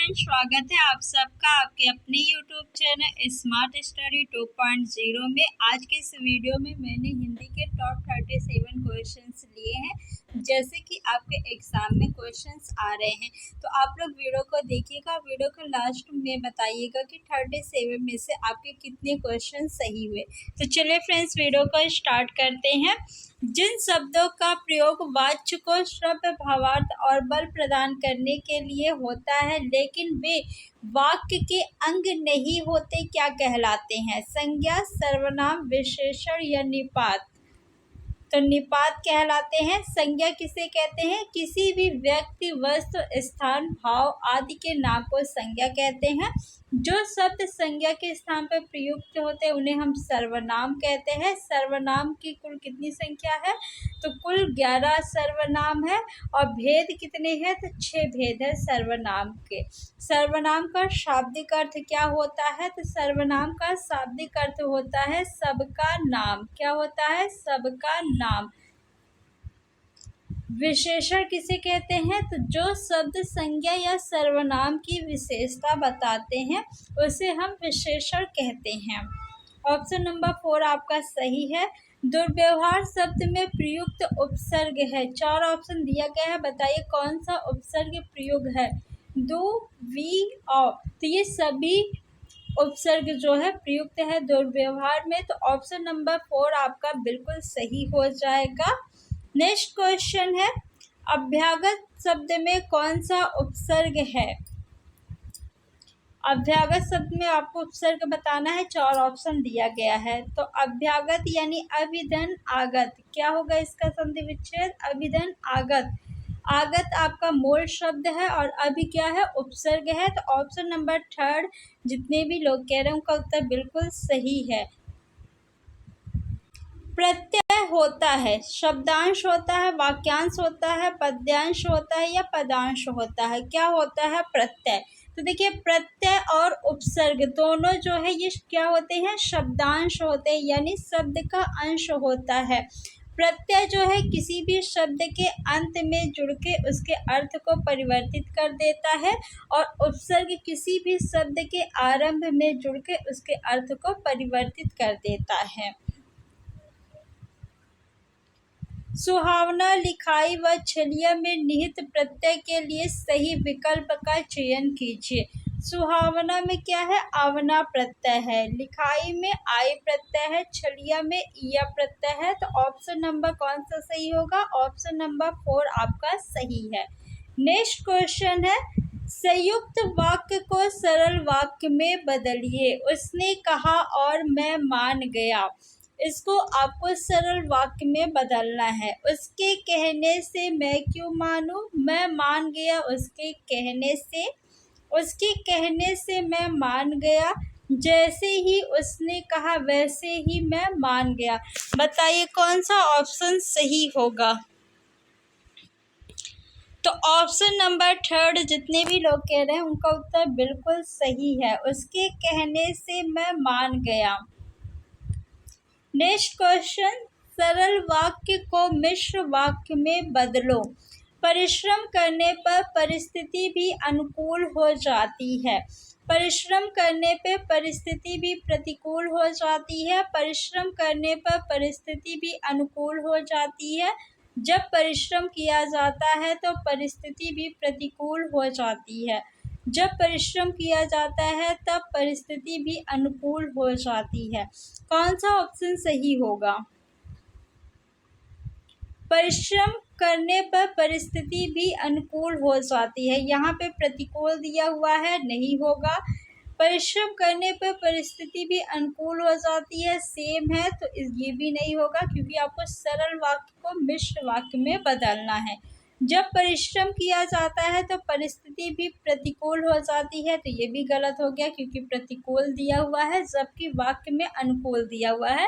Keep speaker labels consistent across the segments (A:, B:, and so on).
A: Friends, स्वागत है आप सबका आपके अपने यूट्यूब चैनल स्मार्ट स्टडी 2.0 में। आज के इस वीडियो में मैंने हिंदी के टॉप 37 क्वेश्चंस लिए हैं। जैसे कि आपके एग्जाम में क्वेश्चंस आ रहे हैं, तो आप लोग वीडियो को देखिएगा। वीडियो को लास्ट में बताइएगा कि 37 में से आपके कितने क्वेश्चन सही हुए। तो चलिए फ्रेंड्स, वीडियो को स्टार्ट करते हैं। जिन शब्दों का प्रयोग वाच्य को श्रव्य भावार्थ और बल प्रदान करने के लिए होता है लेकिन वे वाक्य के अंग नहीं होते, क्या कहलाते हैं? संज्ञा, सर्वनाम, विशेषण या निपात? तो निपात कहलाते हैं। संज्ञा किसे कहते हैं? किसी भी व्यक्ति, वस्तु, स्थान, भाव आदि के नाम को संज्ञा कहते हैं। जो शब्द संज्ञा के स्थान पर प्रयुक्त होते हैं उन्हें हम सर्वनाम कहते हैं। सर्वनाम की कुल कितनी संख्या है? तो कुल 11 सर्वनाम है। और भेद कितने हैं? तो 6 भेद है सर्वनाम के। सर्वनाम का शाब्दिक अर्थ क्या होता है? तो सर्वनाम का शाब्दिक अर्थ होता है सबका नाम। क्या होता है? सबका नाम। विशेषण किसे कहते हैं? तो जो शब्द संज्ञा या सर्वनाम की विशेषता बताते हैं उसे हम विशेषण कहते हैं। ऑप्शन नंबर 4 आपका सही है। दुर्व्यवहार शब्द में प्रयुक्त उपसर्ग है। 4 ऑप्शन दिया गया है, बताइए कौन सा उपसर्ग प्रयोग है? दो, वी, औ। तो ये सभी उपसर्ग जो है प्रयुक्त है दुर्व्यवहार में। तो ऑप्शन नंबर 4 आपका बिल्कुल सही हो जाएगा। नेक्स्ट क्वेश्चन है, अभ्यागत शब्द में कौन सा उपसर्ग है? अभ्यागत शब्द में आपको उपसर्ग बताना है। 4 ऑप्शन दिया गया है। तो अभ्यागत यानी अभिधन आगत। क्या होगा इसका संधि विच्छेद? अभिधन आगत। आगत आपका मूल शब्द है और अभी क्या है? उपसर्ग है। तो ऑप्शन नंबर 3 जितने भी लोग कह रहे हैं उनका उत्तर बिल्कुल सही है। प्रत्यय होता है, शब्दांश होता है, वाक्यांश होता है, पद्यांश होता है या पदांश होता है? क्या होता है? प्रत्यय। तो देखिए, प्रत्यय और उपसर्ग दोनों जो है ये क्या होते हैं? शब्दांश होते हैं, यानी शब्द का अंश होता है। प्रत्यय जो है किसी भी शब्द के अंत में जुड़ के उसके अर्थ को परिवर्तित कर देता है और उपसर्ग किसी भी शब्द के आरंभ में जुड़ के उसके अर्थ को परिवर्तित कर देता है। सुहावना, लिखाई व छलिया में निहित प्रत्यय के लिए सही विकल्प का चयन कीजिए। सुहावना में क्या है? आवना प्रत्यय है। लिखाई में आई प्रत्यय है। छलिया में इया प्रत्यय है। तो ऑप्शन नंबर कौन सा सही होगा? ऑप्शन नंबर 4 आपका सही है। नेक्स्ट क्वेश्चन है, संयुक्त वाक्य को सरल वाक्य में बदलिए। उसने कहा और मैं मान गया। इसको आपको सरल वाक्य में बदलना है। उसके कहने से मैं क्यों मानूं? मैं मान गया उसके कहने से। उसके कहने से मैं मान गया। जैसे ही उसने कहा वैसे ही मैं मान गया। बताइए कौन सा ऑप्शन सही होगा? तो ऑप्शन नंबर 3 जितने भी लोग कह रहे हैं उनका उत्तर बिल्कुल सही है। उसके कहने से मैं मान गया। नेक्स्ट क्वेश्चन, सरल वाक्य को मिश्र वाक्य में बदलो। परिश्रम करने पर परिस्थिति भी अनुकूल हो जाती है। परिश्रम करने पे परिस्थिति भी प्रतिकूल हो जाती है। परिश्रम करने पर परिस्थिति भी अनुकूल हो जाती है। जब परिश्रम किया जाता है तो परिस्थिति भी प्रतिकूल हो जाती है। जब परिश्रम किया जाता है तब परिस्थिति भी अनुकूल हो जाती है। कौन सा ऑप्शन सही होगा? परिश्रम करने पर परिस्थिति भी अनुकूल हो जाती है। यहाँ पे प्रतिकूल दिया हुआ है, नहीं होगा। परिश्रम करने पर परिस्थिति भी अनुकूल हो जाती है, सेम है, तो ये भी नहीं होगा क्योंकि आपको सरल वाक्य को मिश्र वाक्य में बदलना है। जब परिश्रम किया जाता है तो परिस्थिति भी प्रतिकूल हो जाती है, तो ये भी गलत हो गया क्योंकि प्रतिकूल दिया हुआ है जबकि वाक्य में अनुकूल दिया हुआ है।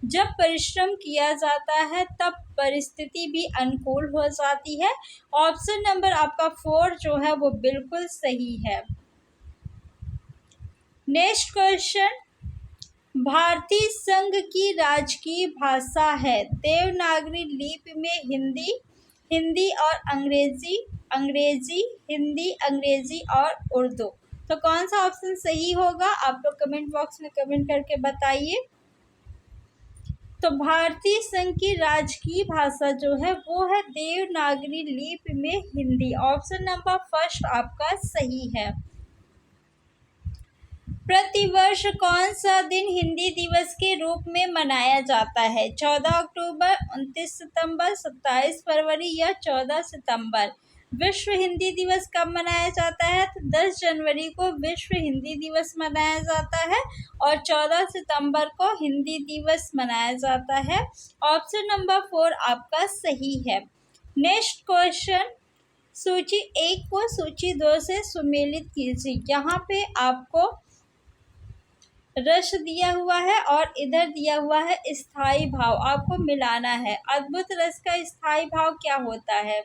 A: जब परिश्रम किया जाता है तब परिस्थिति भी अनुकूल हो जाती है। ऑप्शन नंबर आपका 4 जो है वो बिल्कुल सही है। नेक्स्ट क्वेश्चन, भारतीय संघ की राजकीय भाषा है। देवनागरी लिपि में हिंदी और अंग्रेजी अंग्रेजी, हिंदी, अंग्रेजी और उर्दू। तो कौन सा ऑप्शन सही होगा आप लोग कमेंट बॉक्स में कमेंट करके बताइए। तो भारतीय संघ की राजकीय भाषा जो है वो है देवनागरी लिपि में हिंदी। ऑप्शन नंबर फर्स्ट आपका सही है। प्रतिवर्ष कौन सा दिन हिंदी दिवस के रूप में मनाया जाता है? 14 अक्टूबर, 29 सितंबर, 27 फरवरी या 14 सितंबर। विश्व हिंदी दिवस कब मनाया जाता है? तो 10 जनवरी को विश्व हिंदी दिवस मनाया जाता है और 14 सितंबर को हिंदी दिवस मनाया जाता है। ऑप्शन नंबर 4 आपका सही है। नेक्स्ट क्वेश्चन, सूची 1 को सूची 2 से सुमेलित कीजिए। यहाँ पे आपको रस दिया हुआ है और इधर दिया हुआ है स्थाई भाव, आपको मिलाना है। अद्भुत रस का स्थाई भाव क्या होता है?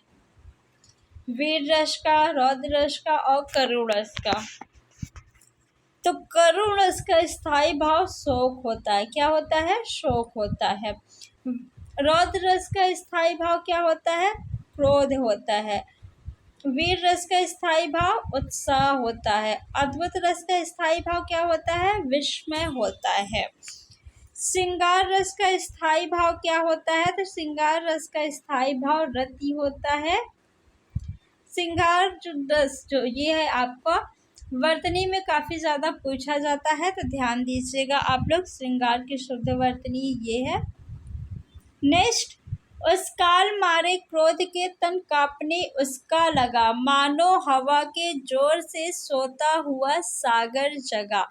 A: वीर रस का, रौद्र रस का और करुण रस का। तो करुण रस का स्थाई भाव शोक होता है। क्या होता है? शोक होता है। रौद्र रस का स्थाई भाव क्या होता है? क्रोध होता है। वीर रस का स्थाई भाव उत्साह होता है। अद्भुत रस का स्थाई भाव क्या होता है? विस्मय होता है। श्रृंगार रस का स्थाई भाव क्या होता है? तो श्रृंगार रस का स्थाई भाव रति होता है। श्रृंगार जो रस जो ये है आपका वर्तनी में काफ़ी ज़्यादा पूछा जाता है, तो ध्यान दीजिएगा आप लोग। श्रृंगार की शुद्ध वर्तनी ये है। नेक्स्ट, उस काल मारे क्रोध के तन कांपने उसका लगा, मानो हवा के जोर से सोता हुआ सागर जगा।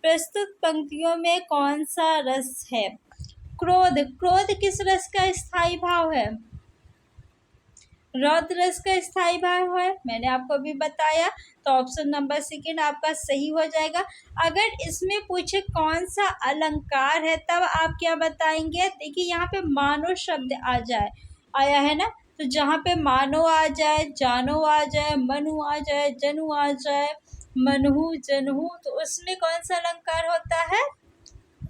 A: प्रस्तुत पंक्तियों में कौन सा रस है? क्रोध। क्रोध किस रस का स्थाई भाव है? रौद्र रस का स्थाई भाव है, मैंने आपको अभी बताया। तो ऑप्शन नंबर सेकंड आपका सही हो जाएगा। अगर इसमें पूछे कौन सा अलंकार है तब आप क्या बताएंगे? देखिए यहाँ पे मानो शब्द आया है ना, तो जहाँ पे मानो आ जाए, जानो आ जाए, मनु आ जाए, जनु आ जाए, मनहु, जनहु, तो उसमें कौन सा अलंकार होता है?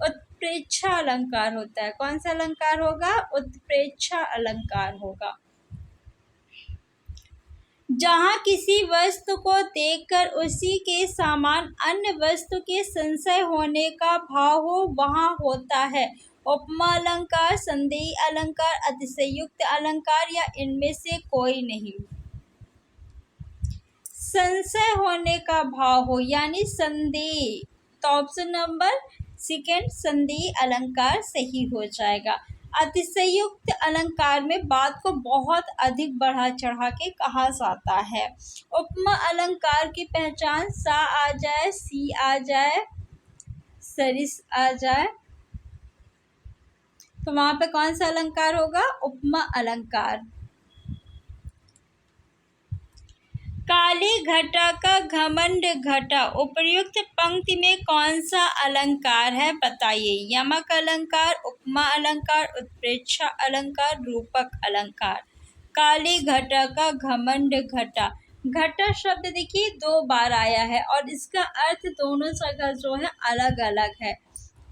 A: उत्प्रेक्षा अलंकार होता है। कौन सा अलंकार होगा? उत्प्रेक्षा अलंकार होगा। जहाँ किसी वस्तु को देखकर उसी के समान अन्य वस्तु के संशय होने का भाव हो वहाँ होता है उपमा अलंकार, संदेही अलंकार, अतिशयोक्त अलंकार या इनमें से कोई नहीं। संशय होने का भाव हो यानी संदेह, तो ऑप्शन नंबर सेकंड संदेही अलंकार सही हो जाएगा। अतिशयोक्त अलंकार में बात को बहुत अधिक बढ़ा चढ़ा के कहा जाता है। उपमा अलंकार की पहचान सा आ जाए, सी आ जाए, सरिस आ जाए, तो वहां पे कौन सा अलंकार होगा? उपमा अलंकार। काली घटा का घमंड घटा उपर्युक्त पंक्ति में कौन सा अलंकार है? बताइए। यमक अलंकार, उपमा अलंकार, उत्प्रेक्षा अलंकार, रूपक अलंकार। काली घटा का घमंड घटा। घटा शब्द देखिए 2 बार आया है और इसका अर्थ दोनों जगह जो है अलग अलग है।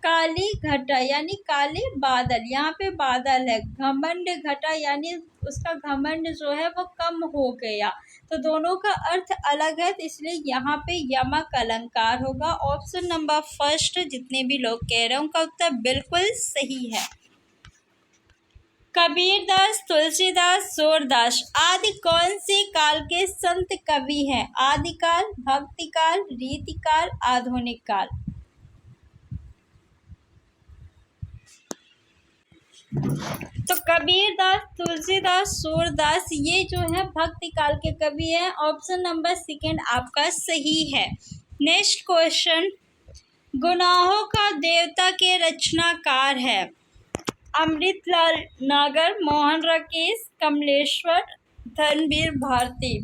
A: काली घटा यानी काले बादल, यहाँ पे बादल है। घमंड घटा यानी उसका घमंड जो है वो कम हो गया, तो दोनों का अर्थ अलग है, तो इसलिए यहाँ पे यमक अलंकार होगा। ऑप्शन नंबर फर्स्ट जितने भी लोग कह रहे हैं उनका उत्तर बिल्कुल सही है। कबीरदास, तुलसीदास, सूरदास आदि कौन से काल के संत कवि हैं? आदिकाल, भक्तिकाल, रीतिकाल, आधुनिक काल। तो कबीरदास, तुलसीदास, सूरदास ये जो है भक्ति काल के कवि हैं। ऑप्शन नंबर सेकंड आपका सही है। नेक्स्ट क्वेश्चन, गुनाहों का देवता के रचनाकार है? अमृतलाल नागर, मोहन राकेश, कमलेश्वर, धर्मवीर भारती।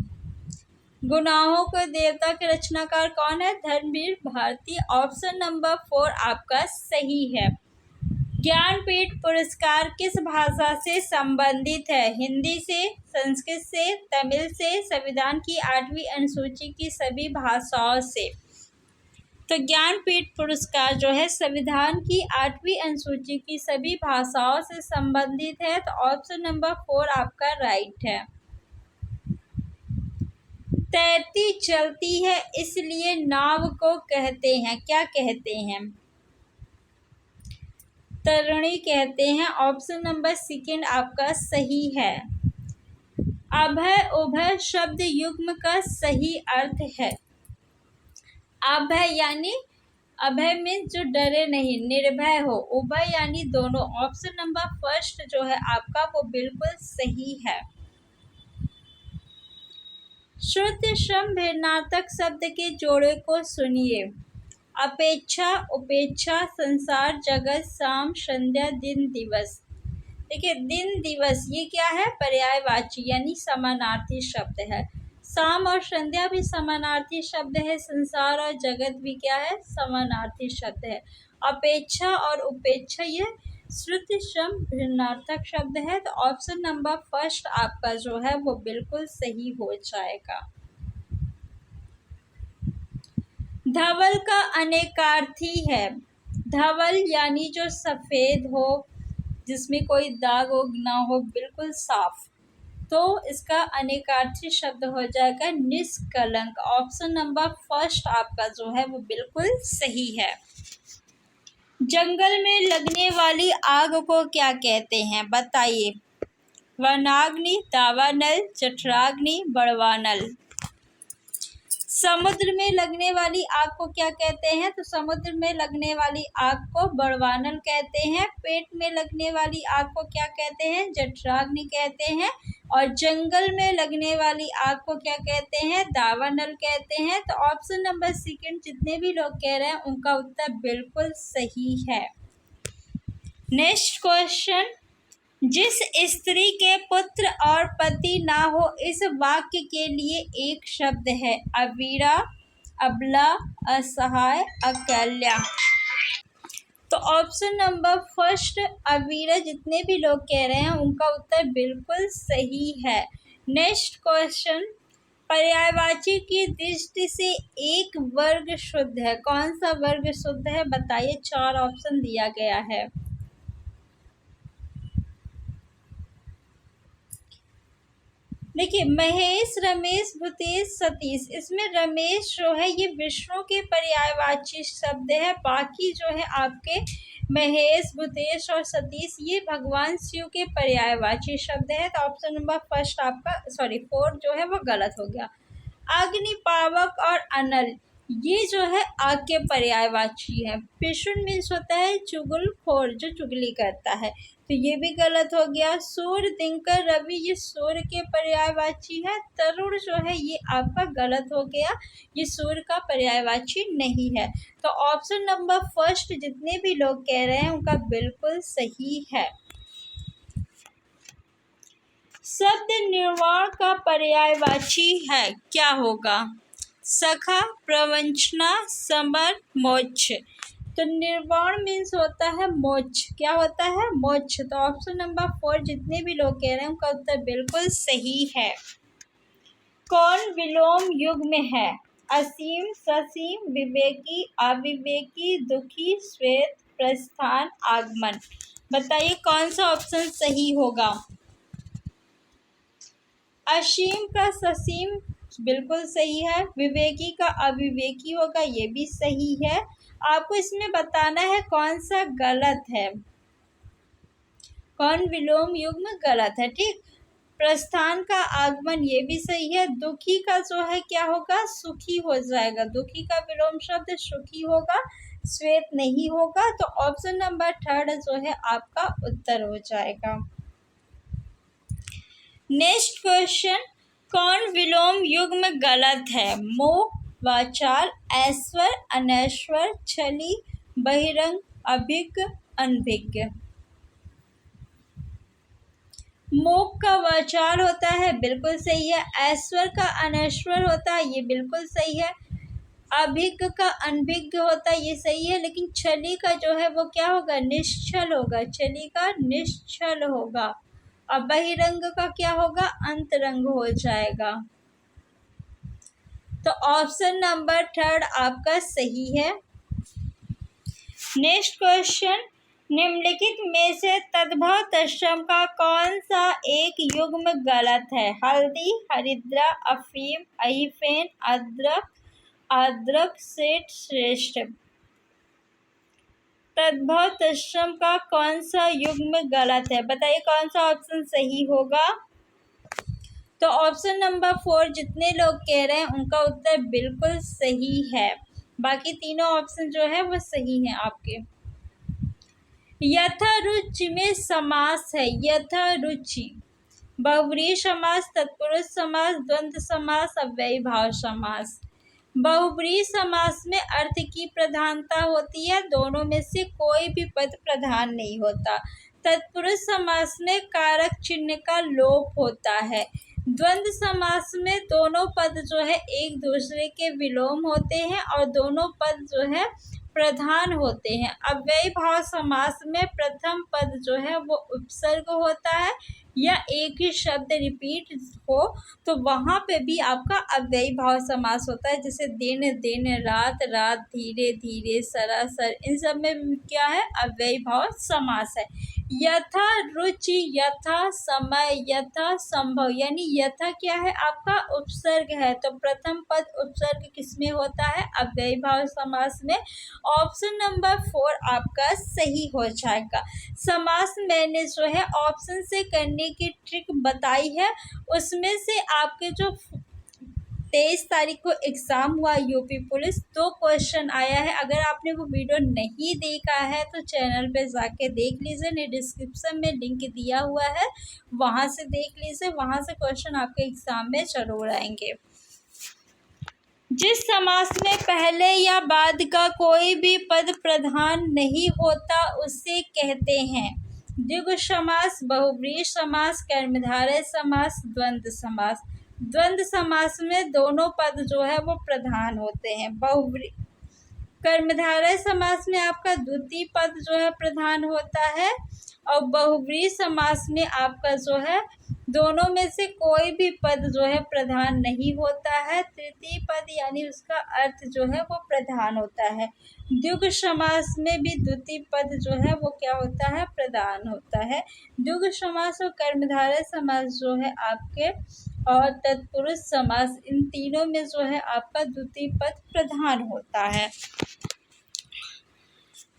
A: गुनाहों के देवता के रचनाकार कौन है? धर्मवीर भारती। ऑप्शन नंबर 4 आपका सही है। ज्ञानपीठ पुरस्कार किस भाषा से संबंधित है? हिंदी से, संस्कृत से, तमिल से, संविधान की 8वीं अनुसूची की सभी भाषाओं से। तो ज्ञानपीठ पुरस्कार जो है संविधान की 8वीं अनुसूची की सभी भाषाओं से संबंधित है, तो ऑप्शन नंबर 4 आपका राइट है। तैरती चलती है इसलिए नाव को कहते हैं, क्या कहते हैं? तरूणी कहते हैं। ऑप्शन नंबर सेकंड आपका सही है। अभय उभय शब्द युग्म का सही अर्थ है। अभय यानी अभय में जो डरे नहीं, निर्भय हो। उभय यानी दोनों। ऑप्शन नंबर फर्स्ट जो है आपका वो बिल्कुल सही है। श्रुति श्रम भिन्नार्थक शब्द के जोड़े को सुनिए। अपेक्षा, उपेक्षा, संसार, जगत, शाम, संध्या, दिन, दिवस। देखिए दिन दिवस ये क्या है? पर्यायवाची यानी समानार्थी शब्द है। शाम और संध्या भी समानार्थी शब्द है। संसार और जगत भी क्या है? समानार्थी शब्द है। अपेक्षा और उपेक्षा ये श्रुति श्रम भिन्नार्थक शब्द है। तो ऑप्शन नंबर फर्स्ट आपका जो है वो बिल्कुल सही हो जाएगा। धवल का अनेकार्थी है। धवल यानी जो सफेद हो, जिसमें कोई दाग वोग ना हो, बिल्कुल साफ, तो इसका अनेकार्थी शब्द हो जाएगा निष्कलंक। ऑप्शन नंबर फर्स्ट आपका जो है वो बिल्कुल सही है। जंगल में लगने वाली आग को क्या कहते हैं? बताइए। वनाग्नि, दावानल, जठराग्नि, बड़वानल। समुद्र में लगने वाली आग को क्या कहते हैं? तो समुद्र में लगने वाली आग को बड़वानल कहते हैं। पेट में लगने वाली आग को क्या कहते हैं? जठराग्नि कहते हैं। और जंगल में लगने वाली आग को क्या कहते हैं? दावानल कहते हैं। तो ऑप्शन नंबर सेकंड जितने भी लोग कह रहे हैं उनका उत्तर बिल्कुल सही है। नेक्स्ट क्वेश्चन, जिस स्त्री के पुत्र और पति ना हो इस वाक्य के लिए एक शब्द है। अवीरा, अबला, असहाय, अकेल्या। तो ऑप्शन नंबर फर्स्ट अवीरा जितने भी लोग कह रहे हैं उनका उत्तर बिल्कुल सही है। नेक्स्ट क्वेश्चन, पर्यायवाची की दृष्टि से एक वर्ग शुद्ध है। कौन सा वर्ग शुद्ध है? बताइए। 4 ऑप्शन दिया गया है। देखिए महेश, रमेश, भूतेश, सतीश। इसमें रमेश जो है ये विष्णु के पर्यायवाची शब्द है। बाकी जो है आपके महेश, भूतेश और सतीश ये भगवान शिव के पर्यायवाची शब्द है। तो ऑप्शन नंबर फर्स्ट आपका 4 जो है वो गलत हो गया। अग्नि, पावक और अनल ये जो है आग के पर्यायवाची है। पिशुन मीन्स होता है चुगलखोर, जो चुगली करता है, तो ये भी गलत हो गया। सूर्य, दिनकर, रवि ये सूर्य के पर्यायवाची है। तरुण जो है ये आपका गलत हो गया, ये सूर्य का पर्यायवाची नहीं है। तो ऑप्शन नंबर फर्स्ट जितने भी लोग कह रहे हैं उनका बिल्कुल सही है। शब्द निर्वाण का पर्यायवाची है, क्या होगा? सखा, प्रवंचना, समर, मोक्ष। तो निर्वाण मीन्स होता है मोक्ष। क्या होता है? मोक्ष। तो ऑप्शन नंबर 4 जितने भी लोग कह रहे हैं उनका उत्तर बिल्कुल सही है। कौन विलोम युग में है? असीम, ससीम, विवेकी, अविवेकी, दुखी, श्वेत, प्रस्थान, आगमन। बताइए कौन सा ऑप्शन सही होगा? असीम का ससीम बिल्कुल सही है। विवेकी का अविवेकी होगा, ये भी सही है। आपको इसमें बताना है कौन सा गलत है। कौन विलोम युग में गलत है, ठीक। प्रस्थान का आगमन ये भी सही है। दुखी का जो है क्या होगा? सुखी हो जाएगा। दुखी का विलोम शब्द सुखी होगा, श्वेत नहीं होगा। तो ऑप्शन नंबर 3 जो है आपका उत्तर हो जाएगा। नेक्स्ट क्वेश्चन, कौन विलोम युग में गलत है? मोह, वाचाल, ऐश्वर, अनैश्वर, छली, बहिरंग, अभिज्ञ, अनभिज्ञ। मोह का वाचाल होता है, बिल्कुल सही है। ऐश्वर का अनैश्वर होता है, ये बिल्कुल सही है। अभिज्ञ का अनभिज्ञ होता है, ये सही है। लेकिन छली का जो है वो क्या होगा? निश्चल होगा। छली का निश्चल होगा। और बहिरंग का क्या होगा? अंतरंग हो जाएगा। तो ऑप्शन नंबर 3 आपका सही है। नेक्स्ट क्वेश्चन, निम्नलिखित में से तद्भव तत्सम का कौन सा एक युग्म गलत है? हल्दी, हरिद्रा, अफीम, अहिफेन, अदरक, अदरक से श्रेष्ठ। तद्भव तत्सम का कौन सा युग्म गलत है? बताइए कौन सा ऑप्शन सही होगा। तो ऑप्शन नंबर 4 जितने लोग कह रहे हैं उनका उत्तर बिल्कुल सही है। बाकी तीनों ऑप्शन जो है वो सही हैं आपके। यथारुचि में समास है। यथारुचि बहुव्रीहि समास, तत्पुरुष समास, द्वंद्व समास, अव्ययीभाव समास। बहुव्रीहि समास में अर्थ की प्रधानता होती है, दोनों में से कोई भी पद प्रधान नहीं होता। तत्पुरुष समास में कारक चिन्ह का लोप होता है। द्वंद्व समास में दोनों पद जो है एक दूसरे के विलोम होते हैं और दोनों पद जो है प्रधान होते हैं। अव्ययीभाव समास में प्रथम पद जो है वो उपसर्ग होता है या एक ही शब्द रिपीट हो तो वहाँ पे भी आपका अव्ययीभाव समास होता है, जैसे दिन दिन, रात रात, धीरे धीरे, सरासर, इन सब में क्या है? अव्ययीभाव समास है। यथा रुचि, यथा समय, यथा संभव, यानी यथा क्या है? आपका उपसर्ग है, तो प्रथम पद उपसर्ग किसमें होता है? अव्ययीभाव समास में। ऑप्शन नंबर 4 आपका सही हो जाएगा। समास मैंने जो है ऑप्शन से करने की ट्रिक बताई है, उसमें से आपके जो 23 तारीख को एग्ज़ाम हुआ यूपी पुलिस, 2 क्वेश्चन आया है। अगर आपने वो वीडियो नहीं देखा है तो चैनल पे जाके देख लीजिए, नहीं डिस्क्रिप्शन में लिंक दिया हुआ है, वहाँ से देख लीजिए, वहाँ से क्वेश्चन आपके एग्ज़ाम में ज़रूर आएंगे। जिस समास में पहले या बाद का कोई भी पद प्रधान नहीं होता उसे कहते हैं द्विगु समास, बहुव्रीहि समास, कर्मधारय समास, द्वंद्व समास। द्वंद्व समास में दोनों पद जो है वो प्रधान होते हैं। कर्मधारय समास में आपका द्वितीय पद जो है प्रधान होता है और बहुव्रीहि समास में आपका जो है दोनों में से कोई भी पद जो है प्रधान नहीं होता है, तृतीय पद यानी उसका अर्थ जो है वो प्रधान होता है। द्विगु समास में भी द्वितीय पद जो है वो क्या होता है? प्रधान होता है। द्विगु समास और कर्मधारय समास जो है आपके और तत्पुरुष समास, इन तीनों में जो है आपका द्वितीय पद प्रधान होता है।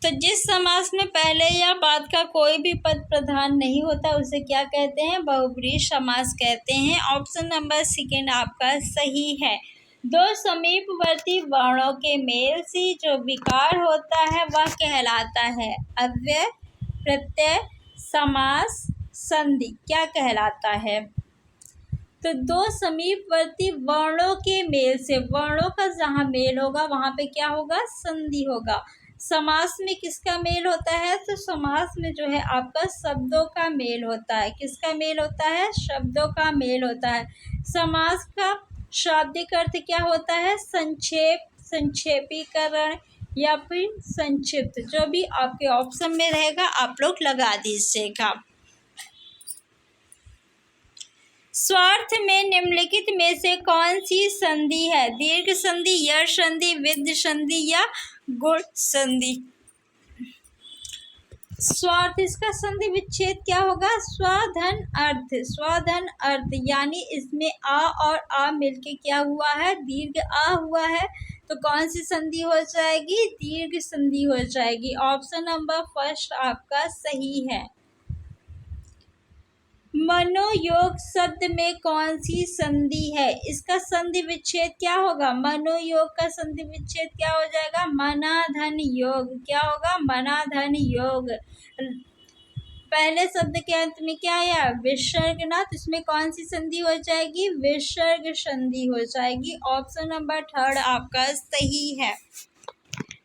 A: तो जिस समास में पहले या बाद का कोई भी पद प्रधान नहीं होता उसे क्या कहते हैं? बहुव्रीहि समास कहते हैं। ऑप्शन नंबर 2 आपका सही है। 2 समीपवर्ती वर्णों के मेल से जो विकार होता है वह कहलाता है अव्यय, प्रत्यय, समास, संधि। क्या कहलाता है? तो 2 समीपवर्ती वर्णों के मेल से, वर्णों का जहाँ मेल होगा वहाँ पे क्या होगा? संधि होगा। समास में किसका मेल होता है? तो समास में जो है आपका शब्दों का मेल होता है। किसका मेल होता है? शब्दों का मेल होता है। समास का शाब्दिक अर्थ क्या होता है? संक्षेप, संक्षेपीकरण या फिर संक्षिप्त, जो भी आपके ऑप्शन में रहेगा आप लोग लगा दीजिएगा। स्वार्थ में निम्नलिखित में से कौन सी संधि है? दीर्घ संधि, यश संधि, विद्ध संधि या गुण संधि? स्वार्थ, इसका संधि विच्छेद क्या होगा? स्वाधन अर्थ। स्वाधन अर्थ यानी इसमें आ और आ मिलके क्या हुआ है? दीर्घ आ हुआ है, तो कौन सी संधि हो जाएगी? दीर्घ संधि हो जाएगी। ऑप्शन नंबर 1 आपका सही है। मनोयोग शब्द में कौन सी संधि है? इसका संधि विच्छेद क्या होगा? मनोयोग का संधि विच्छेद क्या हो जाएगा? मनाधन योग। क्या होगा? मनाधन योग। पहले शब्द के अंत में क्या आया? विसर्ग ना, तो इसमें कौन सी संधि हो जाएगी? विसर्ग संधि हो जाएगी। ऑप्शन नंबर 3 आपका सही है।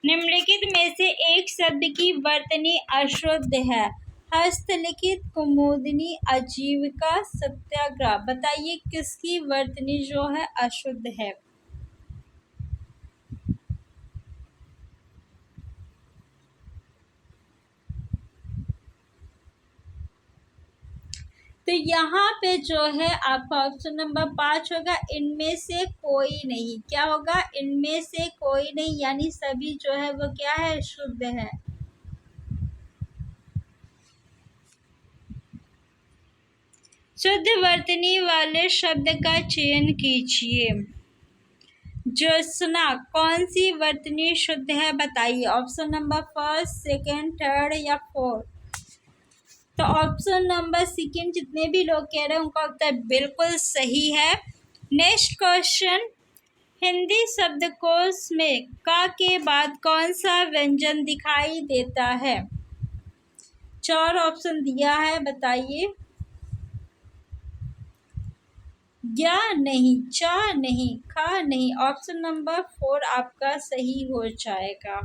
A: निम्नलिखित में से एक शब्द की वर्तनी अशुद्ध है। हस्तलिखित, कुमुदिनी, आजीविका, सत्याग्रह। बताइए किसकी वर्तनी जो है अशुद्ध है? तो यहाँ पे जो है आपका ऑप्शन नंबर 5 होगा, इनमें से कोई नहीं। क्या होगा? इनमें से कोई नहीं, यानी सभी जो है वो क्या है? शुद्ध है। शुद्ध वर्तनी वाले शब्द का चयन कीजिए। ज्योत्सना कौन सी वर्तनी शुद्ध है बताइए। Option number first, second, third या फोर्थ। तो ऑप्शन नंबर सेकंड जितने भी लोग कह रहे हैं उनका उत्तर बिल्कुल सही है। नेक्स्ट क्वेश्चन, हिंदी शब्दकोश में का के बाद कौन सा व्यंजन दिखाई देता है। 4 ऑप्शन दिया है, बताइए। या नहीं, चा नहीं, खा नहीं। ऑप्शन नंबर 4 आपका सही हो जाएगा।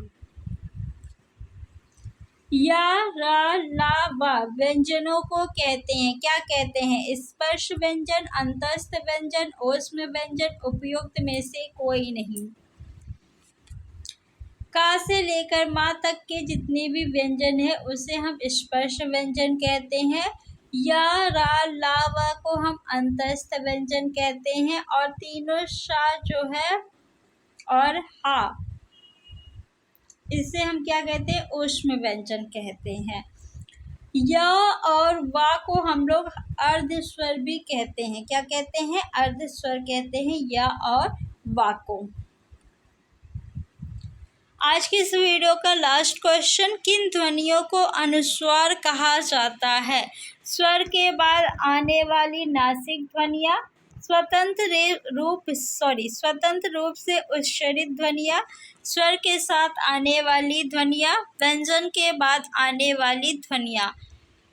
A: या, रा, ला, वा व्यंजनों को कहते हैं, क्या कहते हैं। स्पर्श व्यंजन, अंतस्थ व्यंजन, ऊष्म व्यंजन, उपयुक्त में से कोई नहीं। का से लेकर माँ तक के जितने भी व्यंजन है उसे हम स्पर्श व्यंजन कहते हैं। या, रा, ला, वा को हम अंतस्थ व्यंजन कहते हैं। और तीनों शा जो है और हा, इसे हम क्या कहते हैं, ऊष्म व्यंजन कहते हैं। य और वा को हम लोग अर्ध स्वर भी कहते हैं, क्या कहते हैं, अर्ध स्वर कहते हैं य और वा को। आज की इस वीडियो का लास्ट क्वेश्चन, किन ध्वनियों को अनुस्वार कहा जाता है। स्वर के बाद आने वाली नासिक ध्वनियाँ, स्वतंत्र रूप से उच्चारित ध्वनियाँ, स्वर के साथ आने वाली ध्वनियाँ, व्यंजन के बाद आने वाली ध्वनियाँ।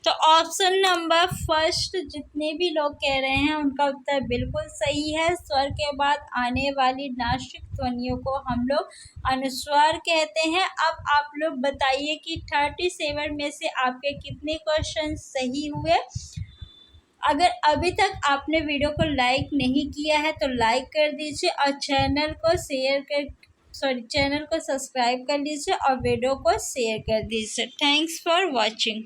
A: तो ऑप्शन नंबर फर्स्ट जितने भी लोग कह रहे हैं उनका उत्तर बिल्कुल सही है। स्वर के बाद आने वाली नासिक ध्वनियों को हम लोग अनुस्वार कहते हैं। अब आप लोग बताइए कि 37 में से आपके कितने क्वेश्चन सही हुए। अगर अभी तक आपने वीडियो को लाइक नहीं किया है तो लाइक कर दीजिए और चैनल को सब्सक्राइब कर लीजिए और वीडियो को शेयर कर दीजिए। Thanks for watching.